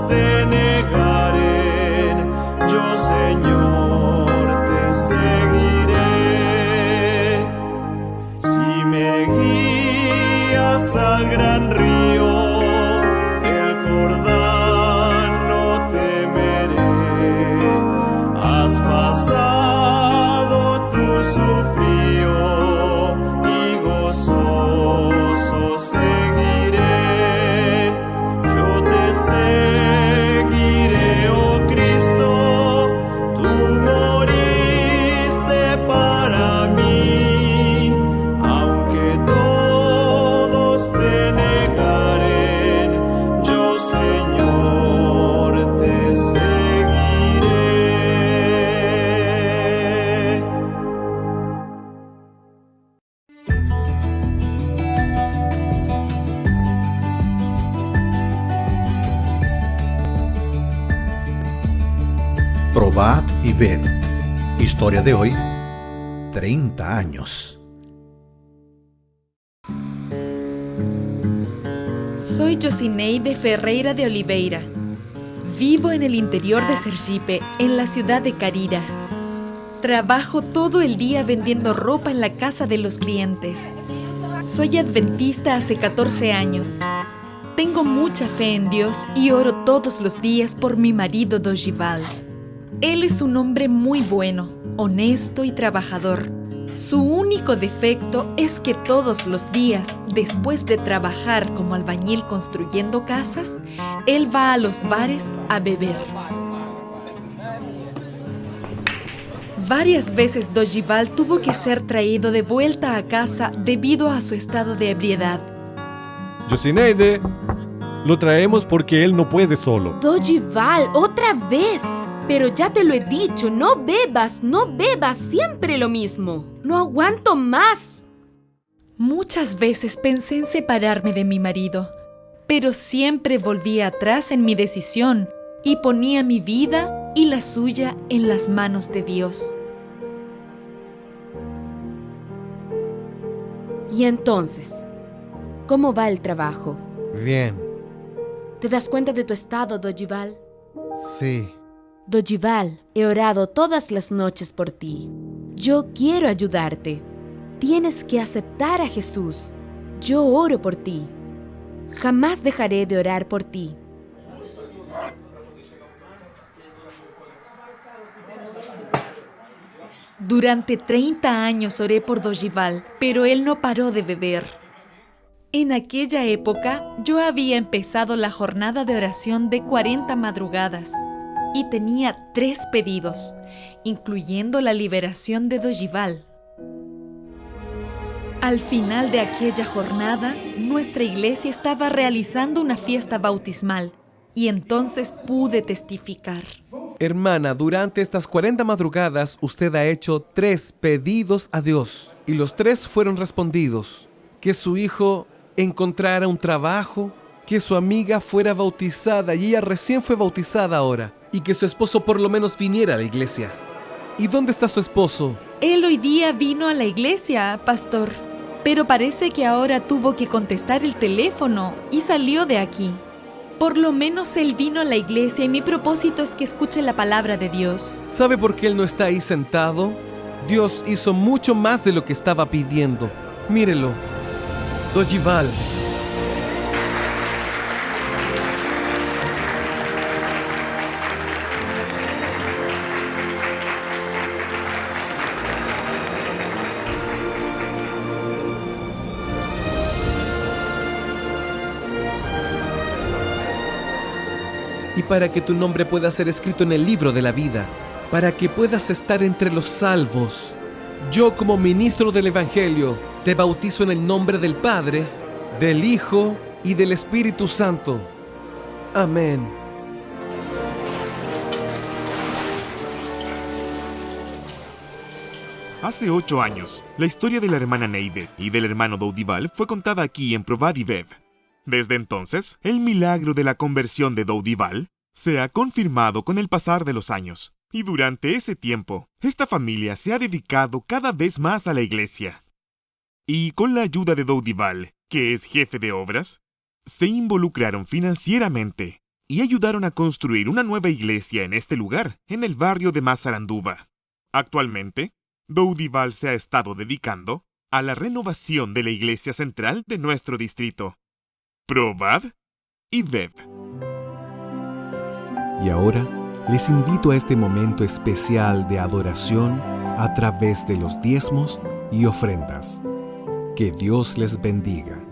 te negaren, yo, Señor, te seguiré. Si me guías al gran río, el Jordán, no temeré. Has pasado tu sufrío y gozoso seguiré. Yo te seguiré, oh Cristo, tú moriste para mí, aunque todos te negaren, yo, Señor, te seguiré. Probad y ved. Historia de hoy, 30 años. Soy Josineide Ferreira de Oliveira. Vivo en el interior de Sergipe, en la ciudad de Carira. Trabajo todo el día vendiendo ropa en la casa de los clientes. Soy adventista hace 14 años. Tengo mucha fe en Dios y oro todos los días por mi marido Dorival. Él es un hombre muy bueno, honesto y trabajador. Su único defecto es que todos los días, después de trabajar como albañil construyendo casas, él va a los bares a beber. Varias veces Dorival tuvo que ser traído de vuelta a casa debido a su estado de ebriedad. Josineide, lo traemos porque él no puede solo. Dorival, otra vez. Pero ya te lo he dicho, no bebas, siempre lo mismo. No aguanto más. Muchas veces pensé en separarme de mi marido, pero siempre volvía atrás en mi decisión y ponía mi vida y la suya en las manos de Dios. Y entonces, ¿cómo va el trabajo? Bien, ¿Te das cuenta de tu estado, Dorival? sí. Dorival, he orado todas las noches por ti. Yo quiero ayudarte. Tienes que aceptar a Jesús. Yo oro por ti. Jamás dejaré de orar por ti. Durante 30 años oré por Dorival, pero él no paró de beber. En aquella época, yo había empezado la jornada de oración de 40 madrugadas y tenía 3 pedidos, incluyendo la liberación de Dorival. Al final de aquella jornada, nuestra iglesia estaba realizando una fiesta bautismal y entonces pude testificar. Hermana, durante estas 40 madrugadas usted ha hecho 3 pedidos a Dios y los 3 fueron respondidos. Que su hijo encontrara un trabajo, que su amiga fuera bautizada y ella recién fue bautizada ahora, y que su esposo por lo menos viniera a la iglesia. ¿Y dónde está su esposo? Él hoy día vino a la iglesia, pastor, pero parece que ahora tuvo que contestar el teléfono y salió de aquí. Por lo menos él vino a la iglesia y mi propósito es que escuche la palabra de Dios. ¿Sabe por qué él no está ahí sentado? Dios hizo mucho más de lo que estaba pidiendo. Mírelo. Dorival. Y para que tu nombre pueda ser escrito en el libro de la vida, para que puedas estar entre los salvos, yo como ministro del Evangelio te bautizo en el nombre del Padre, del Hijo y del Espíritu Santo. Amén. Hace 8 años, la historia de la hermana Neide y del hermano Dorival fue contada aquí en Probad y Ved. Desde entonces, el milagro de la conversión de Dorival se ha confirmado con el pasar de los años. Y durante ese tiempo, esta familia se ha dedicado cada vez más a la iglesia. Y con la ayuda de Dorival, que es jefe de obras, se involucraron financieramente y ayudaron a construir una nueva iglesia en este lugar, en el barrio de Massaranduba. Actualmente, Doudival se ha estado dedicando a la renovación de la iglesia central de nuestro distrito, Provad y Vev. Y ahora les invito a este momento especial de adoración a través de los diezmos y ofrendas. Que Dios les bendiga.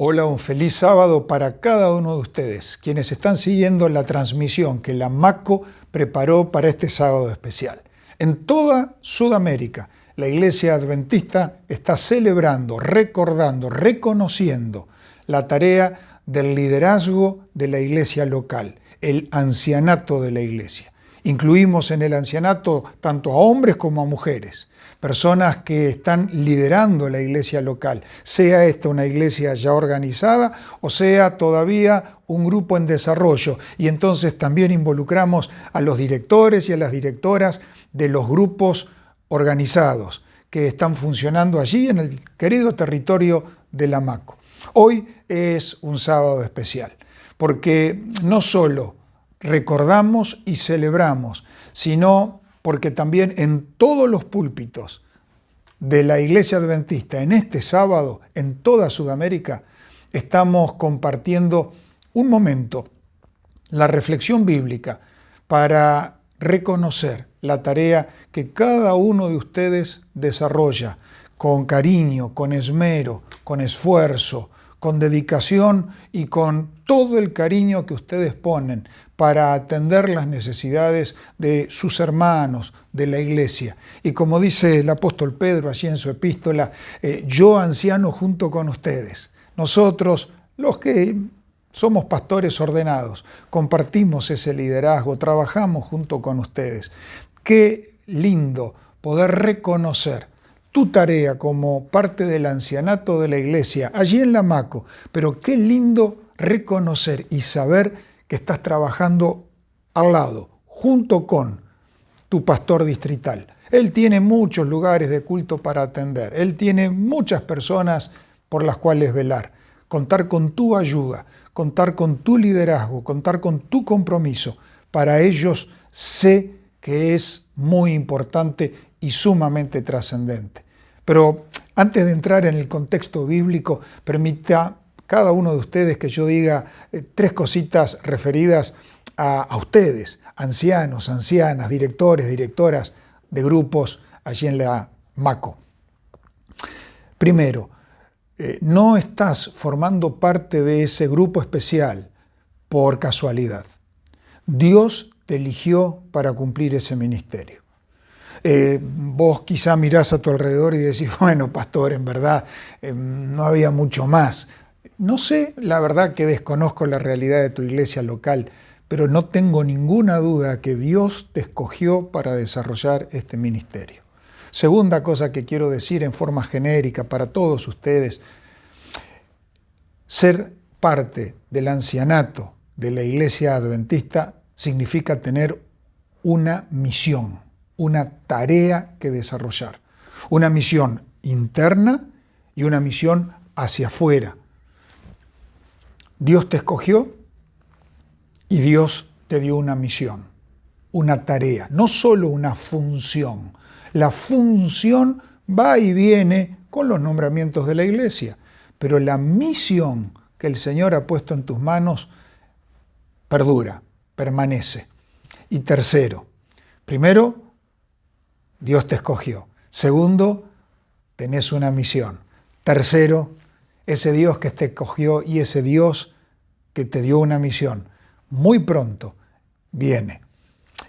Hola, un feliz sábado para cada uno de ustedes, quienes están siguiendo la transmisión que la MACO preparó para este sábado especial. En toda Sudamérica, la Iglesia Adventista está celebrando, recordando, reconociendo la tarea del liderazgo de la iglesia local, el ancianato de la iglesia. Incluimos en el ancianato tanto a hombres como a mujeres, personas que están liderando la iglesia local, sea esta una iglesia ya organizada o sea todavía un grupo en desarrollo. Y entonces también involucramos a los directores y a las directoras de los grupos organizados que están funcionando allí en el querido territorio de la MACO. Hoy es un sábado especial, porque no solo recordamos y celebramos, sino porque también en todos los púlpitos de la Iglesia Adventista en este sábado, en toda Sudamérica, estamos compartiendo un momento, la reflexión bíblica, para reconocer la tarea que cada uno de ustedes desarrolla con cariño, con esmero, con esfuerzo, con dedicación y con todo el cariño que ustedes ponen para atender las necesidades de sus hermanos, de la iglesia. Y como dice el apóstol Pedro allí en su epístola, yo anciano junto con ustedes. Nosotros, los que somos pastores ordenados, compartimos ese liderazgo, trabajamos junto con ustedes. Qué lindo poder reconocer tu tarea como parte del ancianato de la iglesia, allí en la MACO, pero qué lindo reconocer y saber que estás trabajando al lado, junto con tu pastor distrital. Él tiene muchos lugares de culto para atender, él tiene muchas personas por las cuales velar. Contar con tu ayuda, contar con tu liderazgo, contar con tu compromiso, para ellos sé que es muy importante y sumamente trascendente. Pero antes de entrar en el contexto bíblico, permita cada uno de ustedes que yo diga tres cositas referidas a ustedes, ancianos, ancianas, directores, directoras de grupos allí en la MACO. Primero, no estás formando parte de ese grupo especial por casualidad. Dios te eligió para cumplir ese ministerio. Vos quizá mirás a tu alrededor y decís, bueno, pastor, en verdad no había mucho más. No sé, la verdad que desconozco la realidad de tu iglesia local, pero no tengo ninguna duda que Dios te escogió para desarrollar este ministerio. Segunda cosa que quiero decir en forma genérica para todos ustedes, ser parte del ancianato de la iglesia adventista significa tener una misión, una tarea que desarrollar, una misión interna y una misión hacia afuera. Dios te escogió y Dios te dio una misión, una tarea, no solo una función. La función va y viene con los nombramientos de la iglesia, pero la misión que el Señor ha puesto en tus manos perdura, permanece. Y tercero, primero, Dios te escogió. Segundo, tenés una misión. Tercero, ese Dios que te escogió y ese Dios que te dio una misión, muy pronto viene.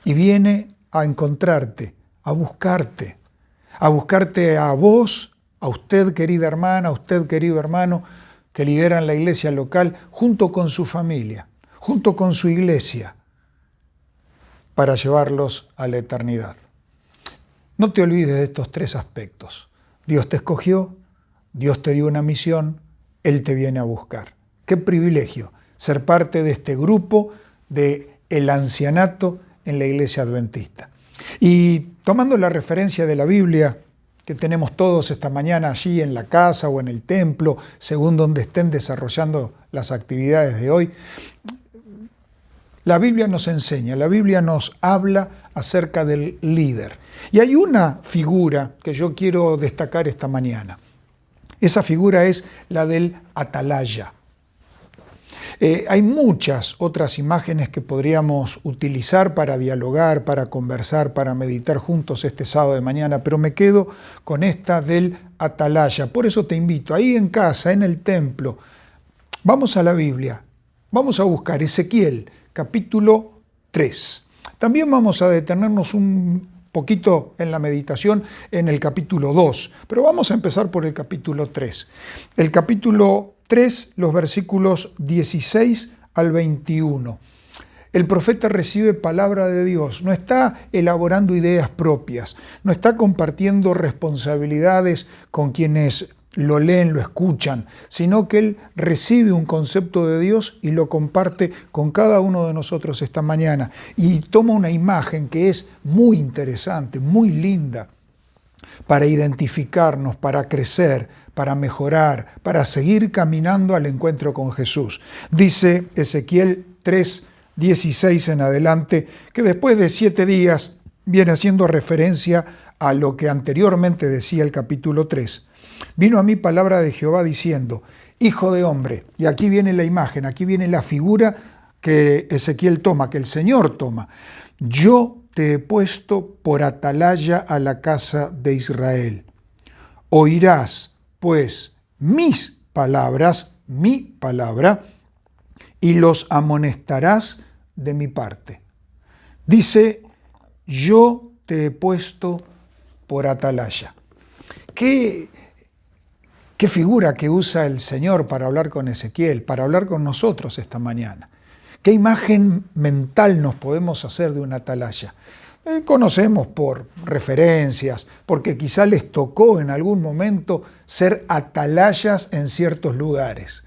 Y viene a encontrarte, a buscarte a vos, a usted querida hermana, a usted querido hermano que lideran la iglesia local junto con su familia, junto con su iglesia, para llevarlos a la eternidad. No te olvides de estos tres aspectos. Dios te escogió, Dios te dio una misión, Él te viene a buscar. Qué privilegio ser parte de este grupo del ancianato en la iglesia adventista. Y tomando la referencia de la Biblia, que tenemos todos esta mañana allí en la casa o en el templo, según donde estén desarrollando las actividades de hoy. La Biblia nos enseña, la Biblia nos habla acerca del líder. Y hay una figura que yo quiero destacar esta mañana. Esa figura es la del atalaya. Hay muchas otras imágenes que podríamos utilizar para dialogar, para conversar, para meditar juntos este sábado de mañana, pero me quedo con esta del atalaya. Por eso te invito, ahí en casa, en el templo, vamos a la Biblia, vamos a buscar Ezequiel, capítulo 3. También vamos a detenernos un poquito en la meditación en el capítulo 2, pero vamos a empezar por el capítulo 3. El capítulo 3, los versículos 16 al 21. El profeta recibe palabra de Dios, no está elaborando ideas propias, no está compartiendo responsabilidades con quienes lo leen, lo escuchan, sino que él recibe un concepto de Dios y lo comparte con cada uno de nosotros esta mañana. Y toma una imagen que es muy interesante, muy linda, para identificarnos, para crecer, para mejorar, para seguir caminando al encuentro con Jesús. Dice Ezequiel 3:16 en adelante, que después de 7 días viene haciendo referencia a lo que anteriormente decía el capítulo 3. Vino a mí palabra de Jehová diciendo, hijo de hombre, y aquí viene la imagen, aquí viene la figura que Ezequiel toma, que el Señor toma. Yo te he puesto por atalaya a la casa de Israel. Oirás, pues, mis palabras, mi palabra, y los amonestarás de mi parte. Dice, yo te he puesto por atalaya. ¿Qué figura que usa el Señor para hablar con Ezequiel, para hablar con nosotros esta mañana? ¿Qué imagen mental nos podemos hacer de una atalaya? Conocemos por referencias, porque quizá les tocó en algún momento ser atalayas en ciertos lugares.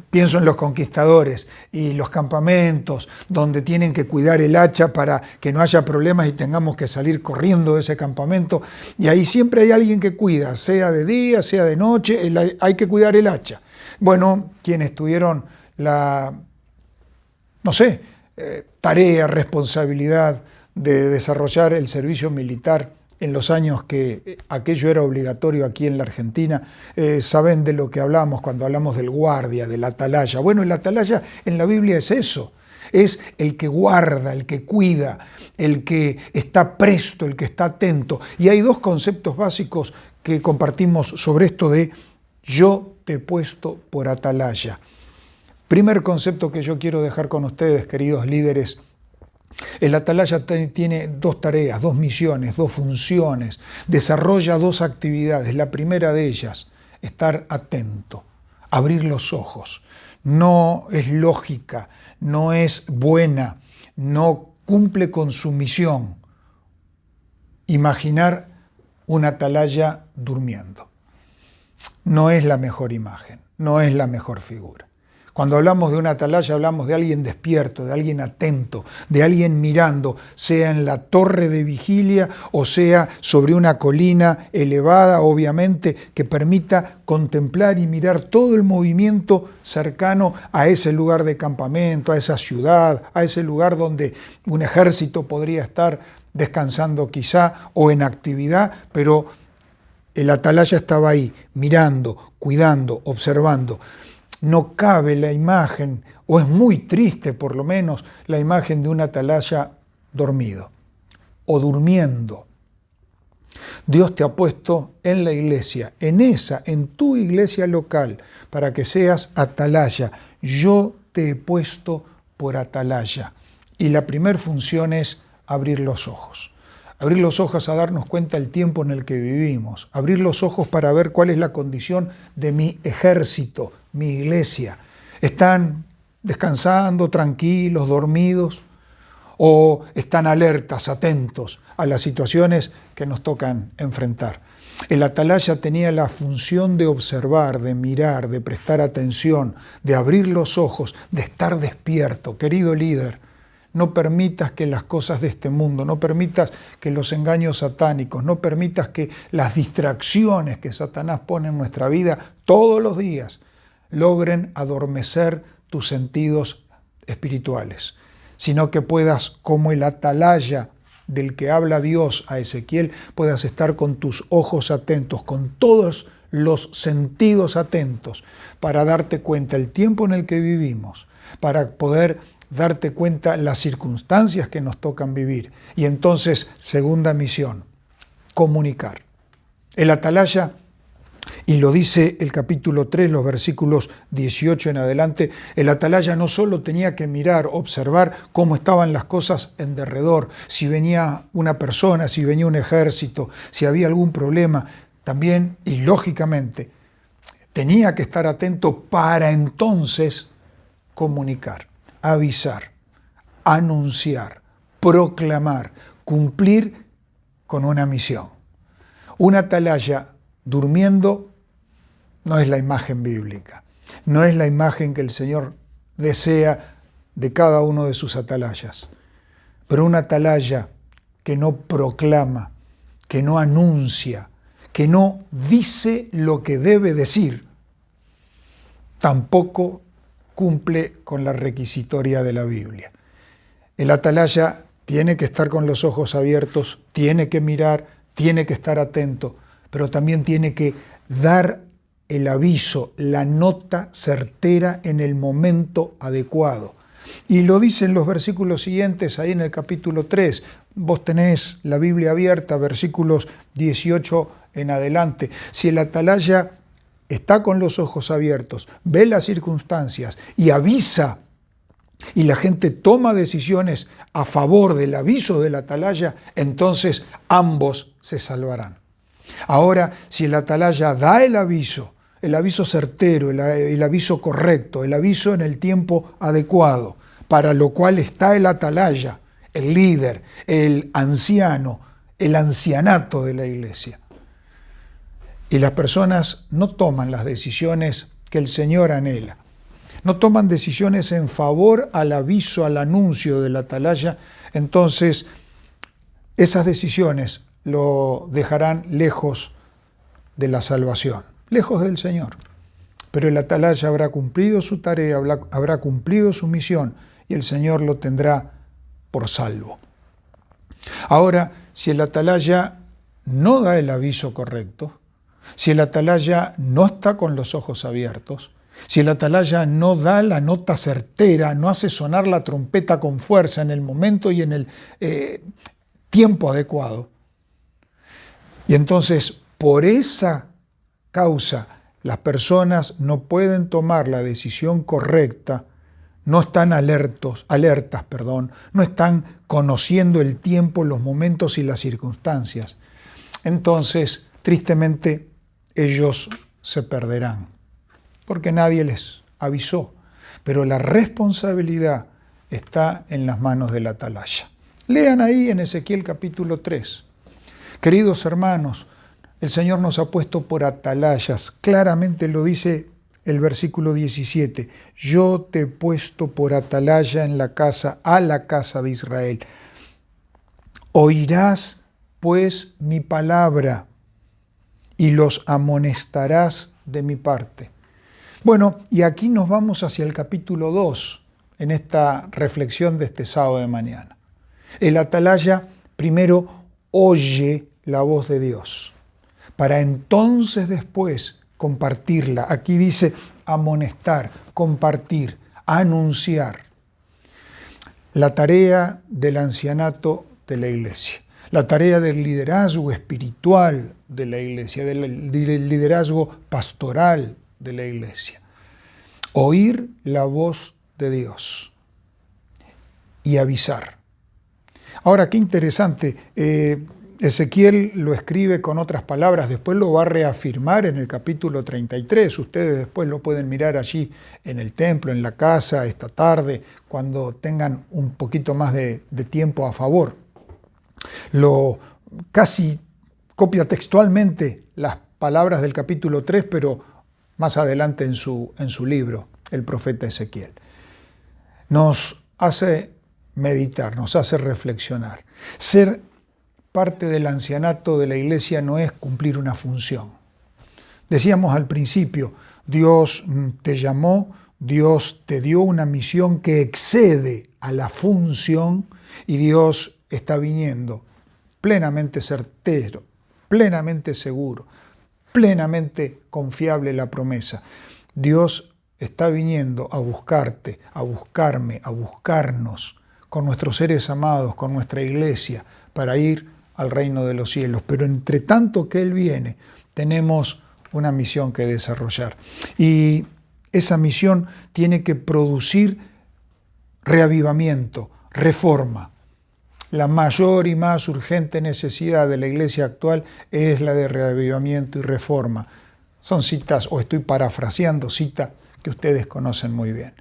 Pienso en los conquistadores y los campamentos donde tienen que cuidar el hacha para que no haya problemas y tengamos que salir corriendo de ese campamento. Y ahí siempre hay alguien que cuida, sea de día, sea de noche, hay que cuidar el hacha. Bueno, quienes tuvieron la, tarea, responsabilidad de desarrollar el servicio militar en los años que aquello era obligatorio aquí en la Argentina, saben de lo que hablamos cuando hablamos del guardia, del atalaya. Bueno, el atalaya en la Biblia es eso, es el que guarda, el que cuida, el que está presto, el que está atento. Y hay 2 conceptos básicos que compartimos sobre esto de yo te he puesto por atalaya. Primer concepto que yo quiero dejar con ustedes, queridos líderes. El atalaya tiene 2 tareas, 2 misiones, 2 funciones, desarrolla 2 actividades. La primera de ellas, estar atento, abrir los ojos. No es lógica, no es buena, no cumple con su misión. Imaginar un atalaya durmiendo. No es la mejor imagen, no es la mejor figura. Cuando hablamos de una atalaya hablamos de alguien despierto, de alguien atento, de alguien mirando, sea en la torre de vigilia o sea sobre una colina elevada, obviamente, que permita contemplar y mirar todo el movimiento cercano a ese lugar de campamento, a esa ciudad, a ese lugar donde un ejército podría estar descansando quizá o en actividad, pero el atalaya estaba ahí, mirando, cuidando, observando. No cabe la imagen, o es muy triste por lo menos, la imagen de un atalaya dormido o durmiendo. Dios te ha puesto en la iglesia, en tu iglesia local, para que seas atalaya. Yo te he puesto por atalaya. Y la primera función es abrir los ojos. Abrir los ojos a darnos cuenta del tiempo en el que vivimos. Abrir los ojos para ver cuál es la condición de mi ejército, mi iglesia. ¿Están descansando, tranquilos, dormidos? ¿O están alertas, atentos a las situaciones que nos tocan enfrentar? El atalaya tenía la función de observar, de mirar, de prestar atención, de abrir los ojos, de estar despierto. Querido líder, no permitas que las cosas de este mundo, no permitas que los engaños satánicos, no permitas que las distracciones que Satanás pone en nuestra vida todos los días logren adormecer tus sentidos espirituales, sino que puedas, como el atalaya del que habla Dios a Ezequiel, puedas estar con tus ojos atentos, con todos los sentidos atentos, para darte cuenta el tiempo en el que vivimos, para poder darte cuenta las circunstancias que nos tocan vivir. Y entonces, segunda misión, comunicar. El atalaya, y lo dice el capítulo 3, los versículos 18 en adelante, el atalaya no solo tenía que mirar, observar cómo estaban las cosas en derredor, si venía una persona, si venía un ejército, si había algún problema, también, y lógicamente, tenía que estar atento para entonces comunicar, avisar, anunciar, proclamar, cumplir con una misión. Un atalaya durmiendo no es la imagen bíblica, no es la imagen que el Señor desea de cada uno de sus atalayas. Pero un atalaya que no proclama, que no anuncia, que no dice lo que debe decir, tampoco cumple con la requisitoria de la Biblia. El atalaya tiene que estar con los ojos abiertos, tiene que mirar, tiene que estar atento, pero también tiene que dar el aviso, la nota certera en el momento adecuado. Y lo dicen los versículos siguientes, ahí en el capítulo 3. Vos tenés la Biblia abierta, versículos 18 en adelante. Si el atalaya está con los ojos abiertos, ve las circunstancias y avisa, y la gente toma decisiones a favor del aviso del atalaya, entonces ambos se salvarán. Ahora, si el atalaya da el aviso certero, el aviso correcto, el aviso en el tiempo adecuado, para lo cual está el atalaya, el líder, el anciano, el ancianato de la iglesia. Y las personas no toman las decisiones que el Señor anhela. No toman decisiones en favor al aviso, al anuncio del atalaya, entonces esas decisiones lo dejarán lejos de la salvación, lejos del Señor. Pero el atalaya habrá cumplido su tarea, habrá cumplido su misión y el Señor lo tendrá por salvo. Ahora, si el atalaya no da el aviso correcto, si el atalaya no está con los ojos abiertos, si el atalaya no da la nota certera, no hace sonar la trompeta con fuerza en el momento y en el tiempo adecuado, y entonces por esa causa las personas no pueden tomar la decisión correcta, no están alertas, no están conociendo el tiempo, los momentos y las circunstancias, entonces tristemente ellos se perderán, porque nadie les avisó, pero la responsabilidad está en las manos del atalaya. Lean ahí en Ezequiel capítulo 3. Queridos hermanos, el Señor nos ha puesto por atalayas, claramente lo dice el versículo 17, yo te he puesto por atalaya en la casa, a la casa de Israel. Oirás pues mi palabra y los amonestarás de mi parte. Bueno, y aquí nos vamos hacia el capítulo 2, en esta reflexión de este sábado de mañana. El atalaya primero oye la voz de Dios, para entonces después compartirla. Aquí dice amonestar, compartir, anunciar. La tarea del ancianato de la iglesia, la tarea del liderazgo espiritual de la iglesia, del liderazgo pastoral de la iglesia. Oír la voz de Dios y avisar. Ahora, qué interesante, Ezequiel lo escribe con otras palabras, después lo va a reafirmar en el capítulo 33, ustedes después lo pueden mirar allí en el templo, en la casa, esta tarde, cuando tengan un poquito más de tiempo a favor. Lo casi copia textualmente las palabras del capítulo 3, pero más adelante en su libro, el profeta Ezequiel. Nos hace meditar, nos hace reflexionar. Ser parte del ancianato de la iglesia no es cumplir una función. Decíamos al principio, Dios te llamó, Dios te dio una misión que excede a la función y Dios está viniendo plenamente certero, plenamente seguro, plenamente confiable la promesa. Dios está viniendo a buscarte, a buscarme, a buscarnos con nuestros seres amados, con nuestra iglesia, para ir al reino de los cielos. Pero entre tanto que Él viene, tenemos una misión que desarrollar. Y esa misión tiene que producir reavivamiento, reforma. La mayor y más urgente necesidad de la iglesia actual es la de reavivamiento y reforma. Son citas, o estoy parafraseando, citas que ustedes conocen muy bien.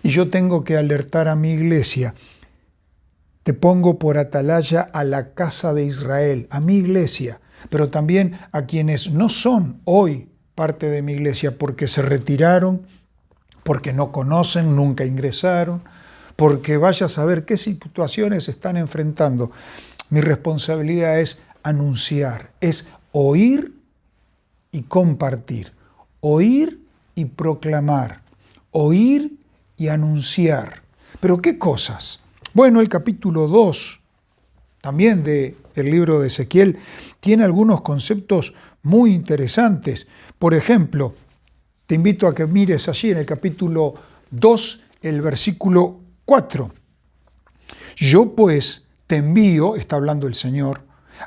Y yo tengo que alertar a mi iglesia. Te pongo por atalaya a la casa de Israel, a mi iglesia, pero también a quienes no son hoy parte de mi iglesia porque se retiraron, porque no conocen, nunca ingresaron, porque vaya a saber qué situaciones están enfrentando. Mi responsabilidad es anunciar, es oír y compartir, oír y proclamar, oír y anunciar. ¿Pero qué cosas? Bueno, el capítulo 2, también del libro de Ezequiel, tiene algunos conceptos muy interesantes. Por ejemplo, te invito a que mires allí en el capítulo 2, el versículo 4. Yo pues te envío, está hablando el Señor,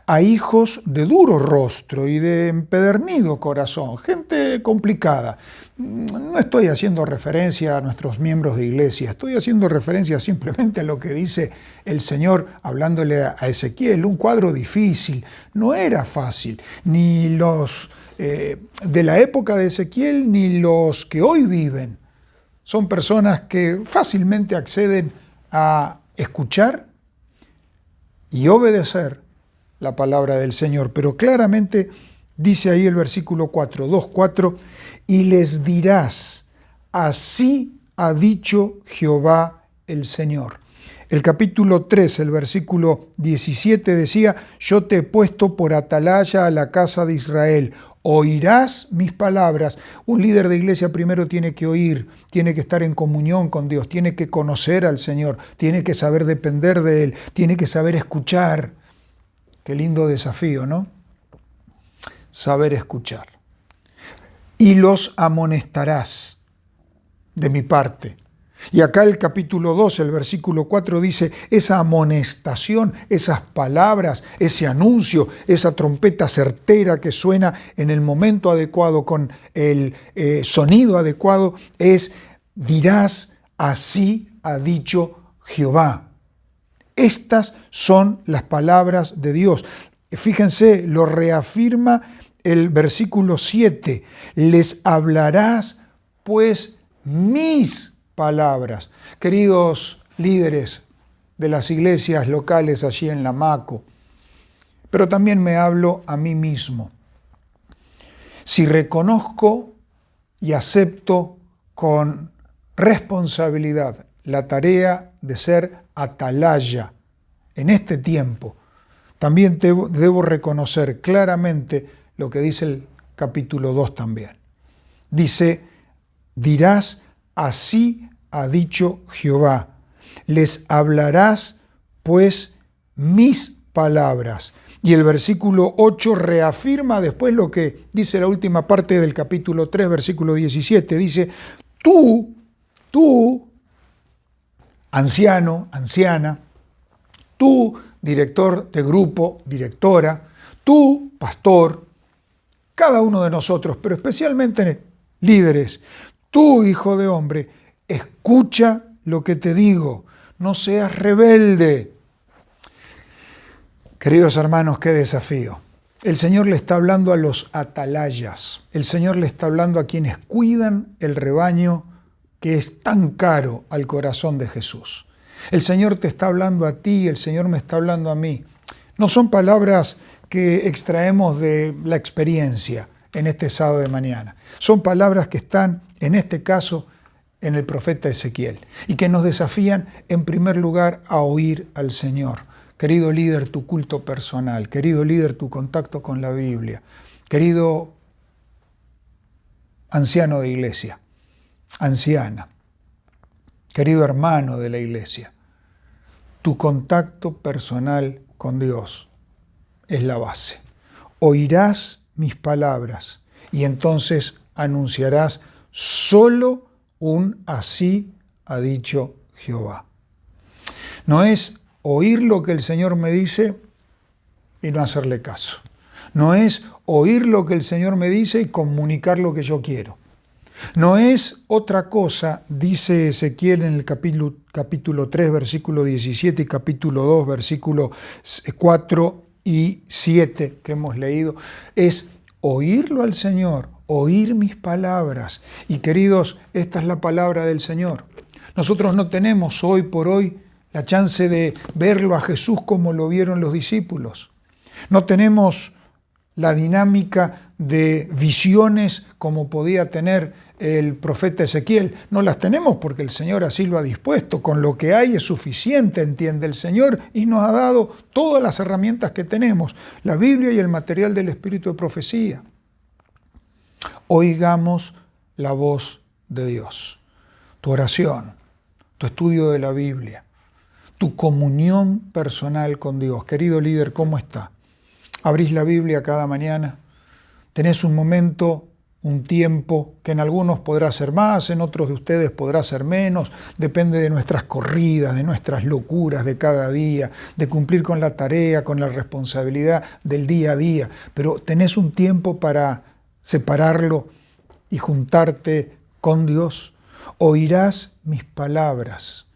a hijos de duro rostro y de empedernido corazón, gente complicada. No estoy haciendo referencia a nuestros miembros de iglesia, estoy haciendo referencia simplemente a lo que dice el Señor hablándole a Ezequiel. Un cuadro difícil, no era fácil, ni los de la época de Ezequiel, ni los que hoy viven. Son personas que fácilmente acceden a escuchar y obedecer la palabra del Señor, pero claramente dice ahí el versículo 4, 2:4, y les dirás, así ha dicho Jehová el Señor. El capítulo 3, el versículo 17 decía, yo te he puesto por atalaya a la casa de Israel, oirás mis palabras. Un líder de iglesia primero tiene que oír, tiene que estar en comunión con Dios, tiene que conocer al Señor, tiene que saber depender de Él, tiene que saber escuchar. Qué lindo desafío, ¿no? Saber escuchar. Y los amonestarás de mi parte. Y acá el capítulo 2, el versículo 4 dice, esa amonestación, esas palabras, ese anuncio, esa trompeta certera que suena en el momento adecuado, con el sonido adecuado, es, dirás, así ha dicho Jehová. Estas son las palabras de Dios. Fíjense, lo reafirma el versículo 7. Les hablarás, pues, mis palabras. Queridos líderes de las iglesias locales allí en la Maco, pero también me hablo a mí mismo. Si reconozco y acepto con responsabilidad la tarea de ser atalaya en este tiempo, también debo reconocer claramente lo que dice el capítulo 2 también. Dice, dirás, así ha dicho Jehová, les hablarás pues mis palabras. Y el versículo 8 reafirma después lo que dice la última parte del capítulo 3, versículo 17. Dice, tú, anciano, anciana, tú, director de grupo, directora, tú, pastor, cada uno de nosotros, pero especialmente líderes, tú, hijo de hombre, escucha lo que te digo, no seas rebelde. Queridos hermanos, qué desafío. El Señor le está hablando a los atalayas, el Señor le está hablando a quienes cuidan el rebaño que es tan caro al corazón de Jesús. El Señor te está hablando a ti, el Señor me está hablando a mí. No son palabras que extraemos de la experiencia en este sábado de mañana. Son palabras que están, en este caso, en el profeta Ezequiel y que nos desafían en primer lugar a oír al Señor. Querido líder, tu culto personal, querido líder, tu contacto con la Biblia, querido anciano de iglesia, anciana, querido hermano de la iglesia, tu contacto personal con Dios es la base. Oirás mis palabras y entonces anunciarás solo un así ha dicho Jehová. No es oír lo que el Señor me dice y no hacerle caso. No es oír lo que el Señor me dice y comunicar lo que yo quiero. No es otra cosa, dice Ezequiel en el capítulo 3, versículo 17 y capítulo 2, versículo 4 y 7 que hemos leído, es oírlo al Señor, oír mis palabras. Y queridos, esta es la palabra del Señor. Nosotros no tenemos hoy por hoy la chance de verlo a Jesús como lo vieron los discípulos. No tenemos la dinámica de visiones como podía tener el profeta Ezequiel. No las tenemos porque el Señor así lo ha dispuesto. Con lo que hay es suficiente, entiende el Señor, y nos ha dado todas las herramientas que tenemos, la Biblia y el material del Espíritu de profecía. Oigamos la voz de Dios. Tu oración, tu estudio de la Biblia, tu comunión personal con Dios. Querido líder, ¿cómo está? ¿Abrís la Biblia cada mañana? ¿Tenés un momento, un tiempo que en algunos podrá ser más, en otros de ustedes podrá ser menos? Depende de nuestras corridas, de nuestras locuras de cada día, de cumplir con la tarea, con la responsabilidad del día a día. Pero tenés un tiempo para separarlo y juntarte con Dios. Oirás mis palabras.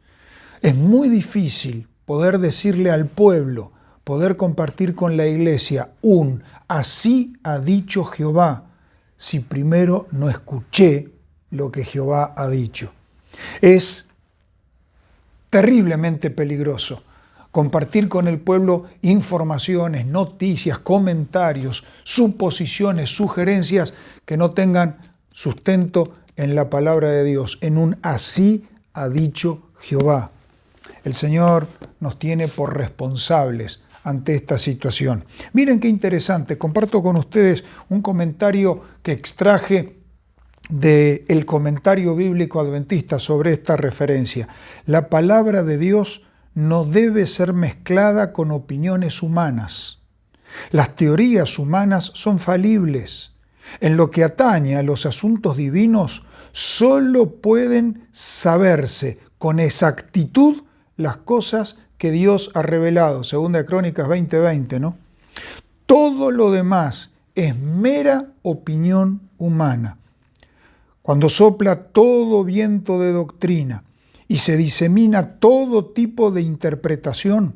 Es muy difícil poder decirle al pueblo, poder compartir con la iglesia un así ha dicho Jehová, si primero no escuché lo que Jehová ha dicho. Es terriblemente peligroso compartir con el pueblo informaciones, noticias, comentarios, suposiciones, sugerencias que no tengan sustento en la palabra de Dios, en un así ha dicho Jehová. El Señor nos tiene por responsables ante esta situación. Miren qué interesante, comparto con ustedes un comentario que extraje del comentario bíblico adventista sobre esta referencia. La palabra de Dios no debe ser mezclada con opiniones humanas. Las teorías humanas son falibles. En lo que atañe a los asuntos divinos, solo pueden saberse con exactitud las cosas que Dios ha revelado, segunda de Crónicas 20:20, ¿no? Todo lo demás es mera opinión humana. Cuando sopla todo viento de doctrina y se disemina todo tipo de interpretación,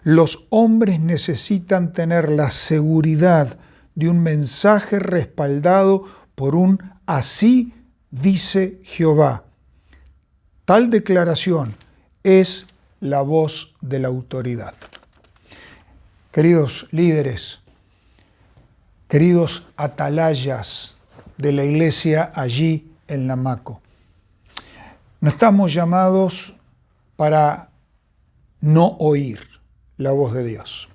los hombres necesitan tener la seguridad de un mensaje respaldado por un así dice Jehová. Tal declaración es la voz de la autoridad. Queridos líderes, queridos atalayas de la iglesia allí en Lamaco, no estamos llamados para no oír la voz de Dios.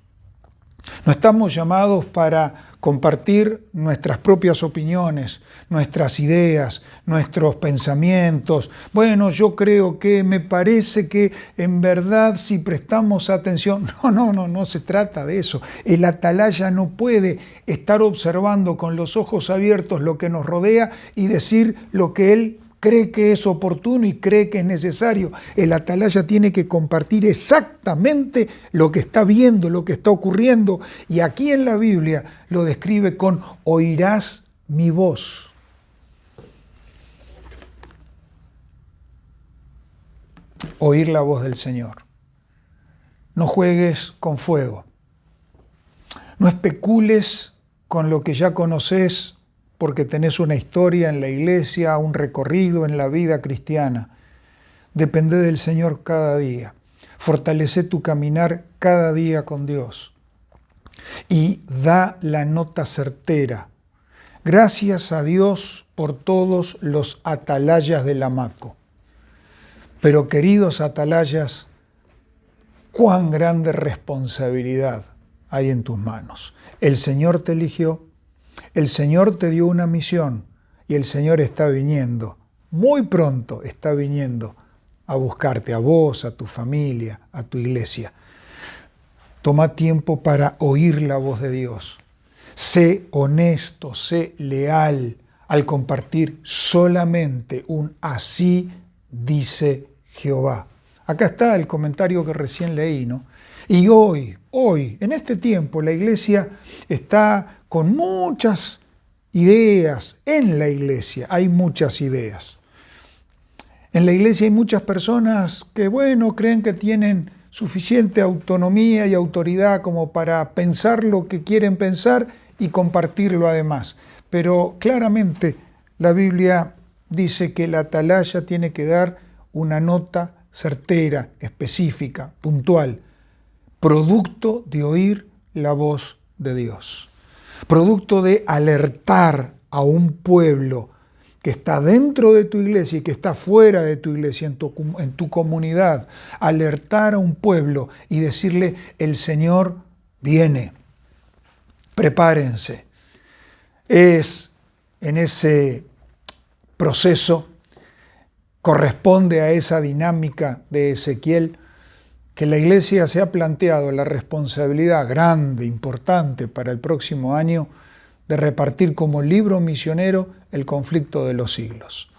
No estamos llamados para compartir nuestras propias opiniones, nuestras ideas, nuestros pensamientos. Bueno, yo creo que, me parece que, en verdad, si prestamos atención. No se trata de eso. El atalaya no puede estar observando con los ojos abiertos lo que nos rodea y decir lo que él cree que es oportuno y cree que es necesario. El atalaya tiene que compartir exactamente lo que está viendo, lo que está ocurriendo. Y aquí en la Biblia lo describe con oirás mi voz. Oír la voz del Señor. No juegues con fuego. No especules con lo que ya conoces porque tenés una historia en la iglesia, un recorrido en la vida cristiana. Depende del Señor cada día. Fortalece tu caminar cada día con Dios. Y da la nota certera. Gracias a Dios por todos los atalayas de Lamaco. Pero queridos atalayas, cuán grande responsabilidad hay en tus manos. El Señor te eligió, el Señor te dio una misión y el Señor está viniendo, muy pronto está viniendo a buscarte, a vos, a tu familia, a tu iglesia. Toma tiempo para oír la voz de Dios. Sé honesto, sé leal al compartir solamente un así dice Jehová. Acá está el comentario que recién leí, ¿no? Y hoy, en este tiempo, la iglesia está con muchas ideas. En la iglesia hay muchas ideas. En la iglesia hay muchas personas que, creen que tienen suficiente autonomía y autoridad como para pensar lo que quieren pensar y compartirlo además. Pero claramente la Biblia dice que la atalaya tiene que dar una nota certera, específica, puntual, producto de oír la voz de Dios, producto de alertar a un pueblo que está dentro de tu iglesia y que está fuera de tu iglesia, en tu comunidad, alertar a un pueblo y decirle: el Señor viene, prepárense. Es en ese proceso, corresponde a esa dinámica de Ezequiel, que la iglesia se ha planteado la responsabilidad grande, importante para el próximo año, de repartir como libro misionero El conflicto de los siglos.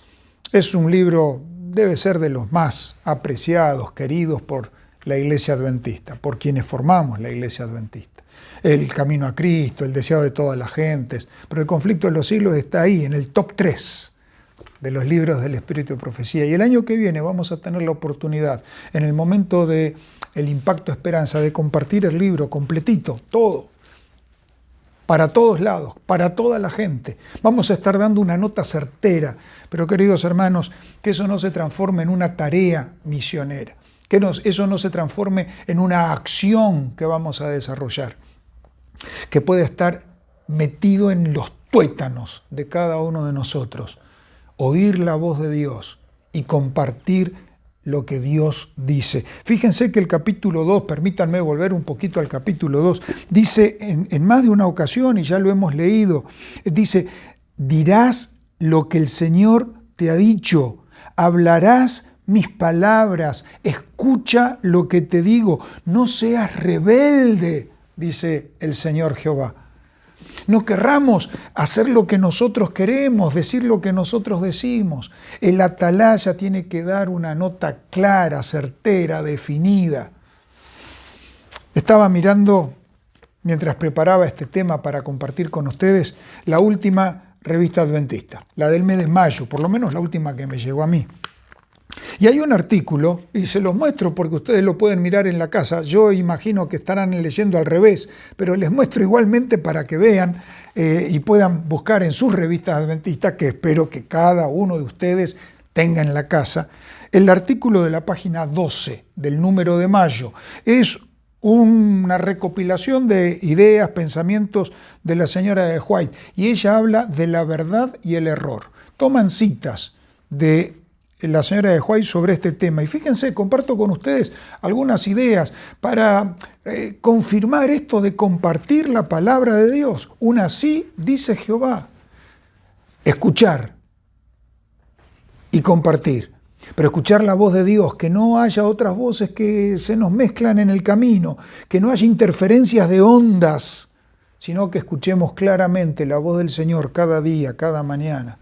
Es un libro, debe ser de los más apreciados, queridos por la iglesia adventista, por quienes formamos la iglesia adventista. El camino a Cristo, el deseo de todas las gentes, pero El conflicto de los siglos está ahí, en el top 3 de los libros del Espíritu de Profecía. Y el año que viene vamos a tener la oportunidad, en el momento de el Impacto Esperanza, de compartir el libro completito, todo, para todos lados, para toda la gente. Vamos a estar dando una nota certera, pero queridos hermanos, que eso no se transforme en una tarea misionera, que eso no se transforme en una acción que vamos a desarrollar, que puede estar metido en los tuétanos de cada uno de nosotros. Oír la voz de Dios y compartir lo que Dios dice. Fíjense que el capítulo 2, permítanme volver un poquito al capítulo 2, dice en más de una ocasión, y ya lo hemos leído, dice: dirás lo que el Señor te ha dicho, hablarás mis palabras, escucha lo que te digo, no seas rebelde, dice el Señor Jehová. No querramos hacer lo que nosotros queremos, decir lo que nosotros decimos. El atalaya tiene que dar una nota clara, certera, definida. Estaba mirando, mientras preparaba este tema para compartir con ustedes, la última revista adventista, la del mes de mayo, por lo menos la última que me llegó a mí. Y hay un artículo, y se los muestro porque ustedes lo pueden mirar en la casa. Yo imagino que estarán leyendo al revés, pero les muestro igualmente para que vean y puedan buscar en sus revistas adventistas, que espero que cada uno de ustedes tenga en la casa. El artículo de la página 12 del número de mayo es una recopilación de ideas, pensamientos de la señora de White, y ella habla de la verdad y el error. Toman citas de la señora de White sobre este tema. Y fíjense, comparto con ustedes algunas ideas para confirmar esto de compartir la palabra de Dios. Un así dice Jehová. Escuchar y compartir. Pero escuchar la voz de Dios, que no haya otras voces que se nos mezclan en el camino, que no haya interferencias de ondas, sino que escuchemos claramente la voz del Señor cada día, cada mañana.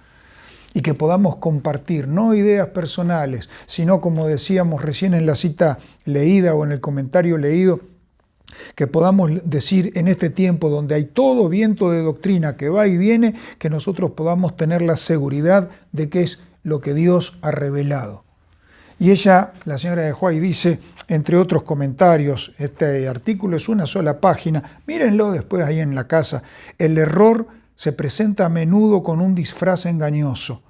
Y que podamos compartir, no ideas personales, sino, como decíamos recién en la cita leída o en el comentario leído, que podamos decir en este tiempo donde hay todo viento de doctrina que va y viene, que nosotros podamos tener la seguridad de que es lo que Dios ha revelado. Y ella, la señora de White, dice, entre otros comentarios, este artículo es una sola página, mírenlo después ahí en la casa: el error se presenta a menudo con un disfraz engañoso,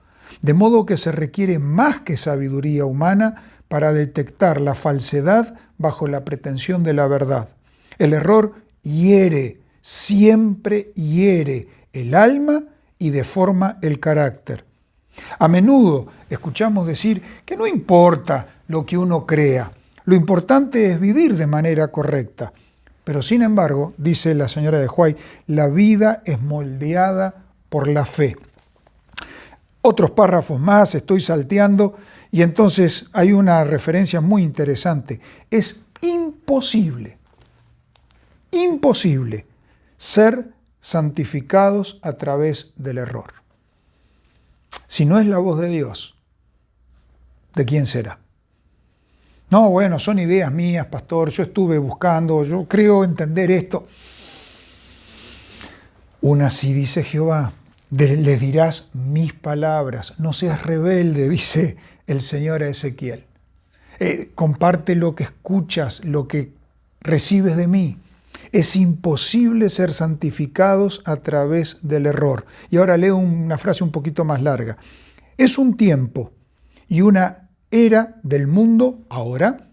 de modo que se requiere más que sabiduría humana para detectar la falsedad bajo la pretensión de la verdad. El error hiere, siempre hiere el alma y deforma el carácter. A menudo escuchamos decir que no importa lo que uno crea, lo importante es vivir de manera correcta. Pero sin embargo, dice la señora de Huay, la vida es moldeada por la fe. Otros párrafos más, estoy salteando, y entonces hay una referencia muy interesante. Es imposible ser santificados a través del error. Si no es la voz de Dios, ¿de quién será? No, bueno, son ideas mías, pastor, yo estuve buscando, yo creo entender esto. Así dice Jehová, les dirás mis palabras, no seas rebelde, dice el Señor a Ezequiel. Comparte lo que escuchas, lo que recibes de mí. Es imposible ser santificados a través del error. Y ahora leo una frase un poquito más larga. Es un tiempo y una era del mundo ahora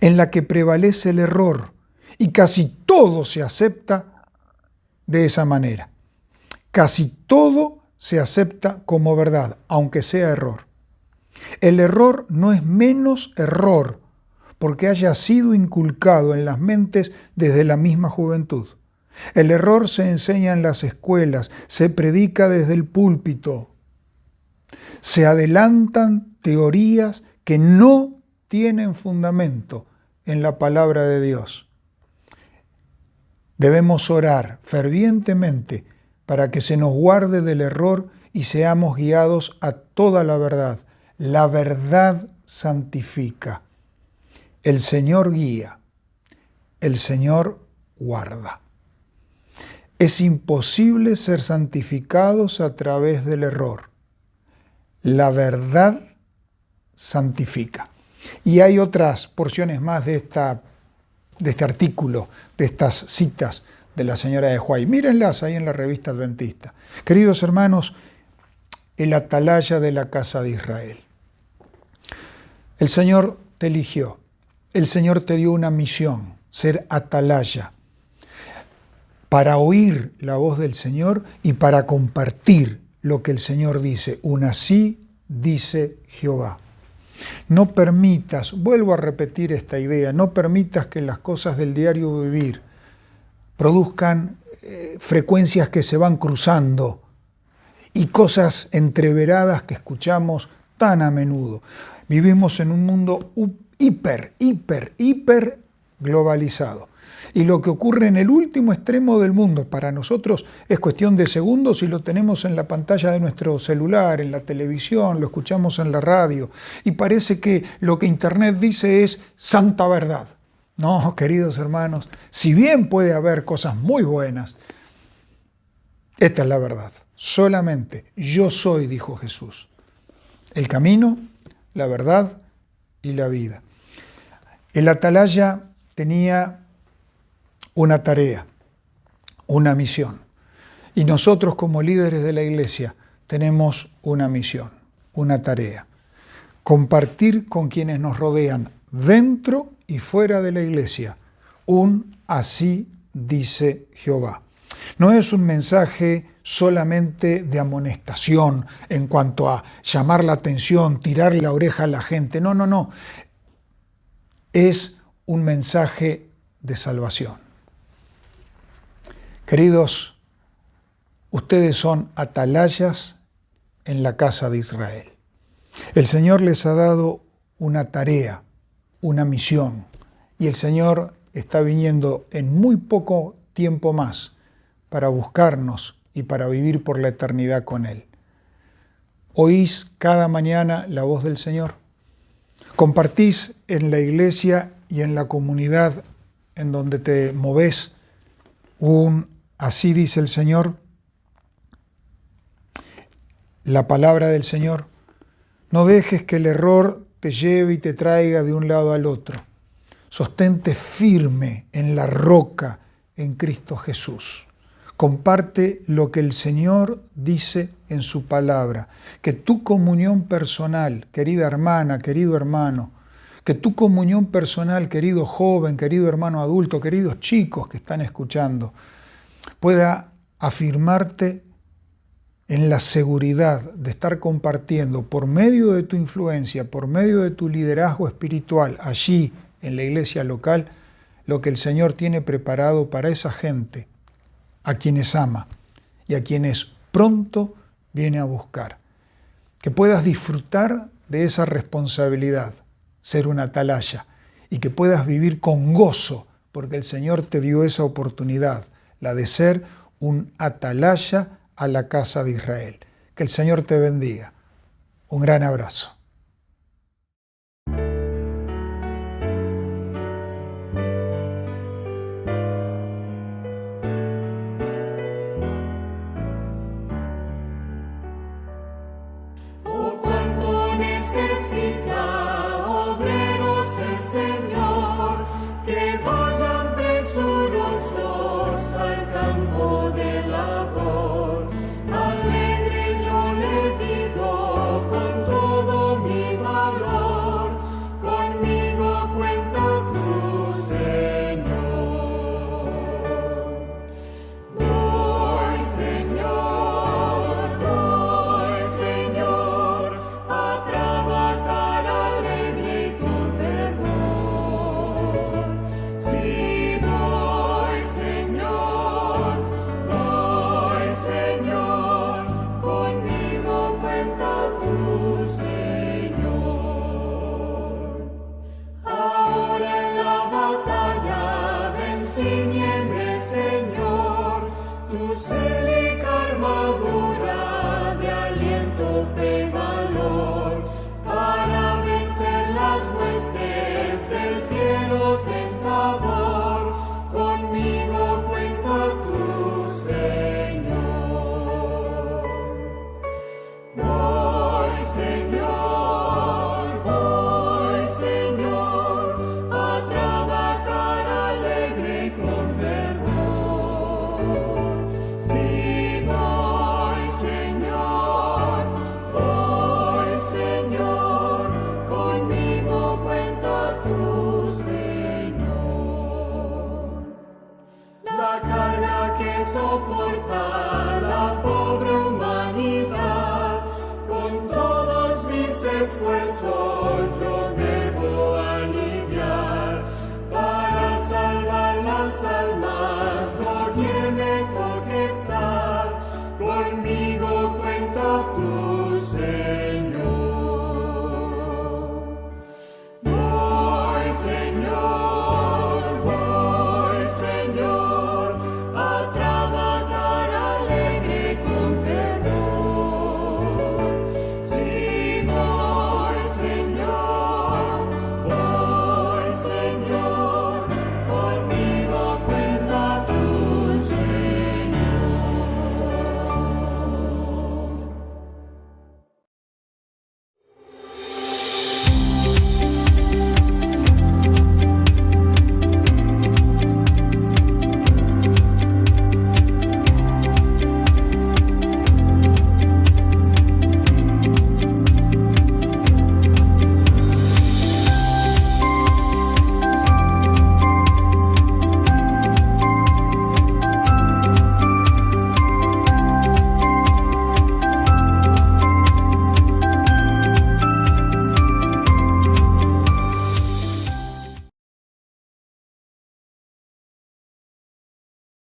en la que prevalece el error y casi todo se acepta de esa manera. Casi todo se acepta como verdad, aunque sea error. El error no es menos error porque haya sido inculcado en las mentes desde la misma juventud. El error se enseña en las escuelas, se predica desde el púlpito. Se adelantan teorías que no tienen fundamento en la palabra de Dios. Debemos orar fervientemente para que se nos guarde del error y seamos guiados a toda la verdad. La verdad santifica. El Señor guía. El Señor guarda. Es imposible ser santificados a través del error. La verdad santifica. Y hay otras porciones más de este artículo, de estas citas de la señora de Huay. Mírenlas ahí en la revista Adventista. Queridos hermanos, el atalaya de la casa de Israel. El Señor te eligió. El Señor te dio una misión, ser atalaya, para oír la voz del Señor y para compartir lo que el Señor dice. Así dice Jehová. No permitas, vuelvo a repetir esta idea, no permitas que las cosas del diario vivir produzcan frecuencias que se van cruzando y cosas entreveradas que escuchamos tan a menudo. Vivimos en un mundo hiper globalizado. Y lo que ocurre en el último extremo del mundo para nosotros es cuestión de segundos y lo tenemos en la pantalla de nuestro celular, en la televisión, lo escuchamos en la radio. Y parece que lo que Internet dice es santa verdad. No, queridos hermanos, si bien puede haber cosas muy buenas, esta es la verdad. Solamente yo soy, dijo Jesús, el camino, la verdad y la vida. El atalaya tenía una tarea, una misión. Y nosotros como líderes de la iglesia tenemos una misión, una tarea. Compartir con quienes nos rodean dentro y fuera de la iglesia así dice Jehová. No es un mensaje solamente de amonestación en cuanto a llamar la atención, tirar la oreja a la gente. No. Es un mensaje de salvación. Queridos, ustedes son atalayas en la casa de Israel. El Señor les ha dado una tarea, una misión, y el Señor está viniendo en muy poco tiempo más para buscarnos y para vivir por la eternidad con Él. ¿Oís cada mañana la voz del Señor? ¿Compartís en la iglesia y en la comunidad en donde te moves así dice el Señor? La palabra del Señor. No dejes que el error te lleve y te traiga de un lado al otro. Sostente firme en la roca en Cristo Jesús. Comparte lo que el Señor dice en su palabra. Que tu comunión personal, querida hermana, querido hermano, que tu comunión personal, querido joven, querido hermano adulto, queridos chicos que están escuchando, pueda afirmarte en la seguridad de estar compartiendo por medio de tu influencia, por medio de tu liderazgo espiritual allí en la iglesia local, lo que el Señor tiene preparado para esa gente a quienes ama y a quienes pronto viene a buscar. Que puedas disfrutar de esa responsabilidad, ser una atalaya, y que puedas vivir con gozo, porque el Señor te dio esa oportunidad, la de ser un atalaya a la casa de Israel. Que el Señor te bendiga. Un gran abrazo. Señor.